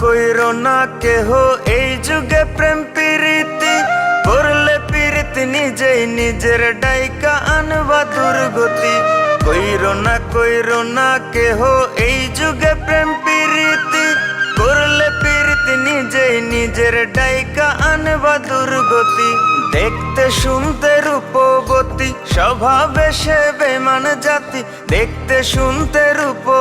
কইরো না কেহ এই যুগে প্রেম প্রীতি, করলে প্রীতি নিজেই নিজের ডাইকা আনবা দুর্গতি। কইরো না কেহ এই যুগে প্রেম প্রীতি, করলে প্রীতি নিজেই নিজের ডাইকা আনবা দুর্গতি। দেখতে শুনতে রূপবতী, স্বভাবে সে বেমান জাতি, দেখতে শুনতে রূপ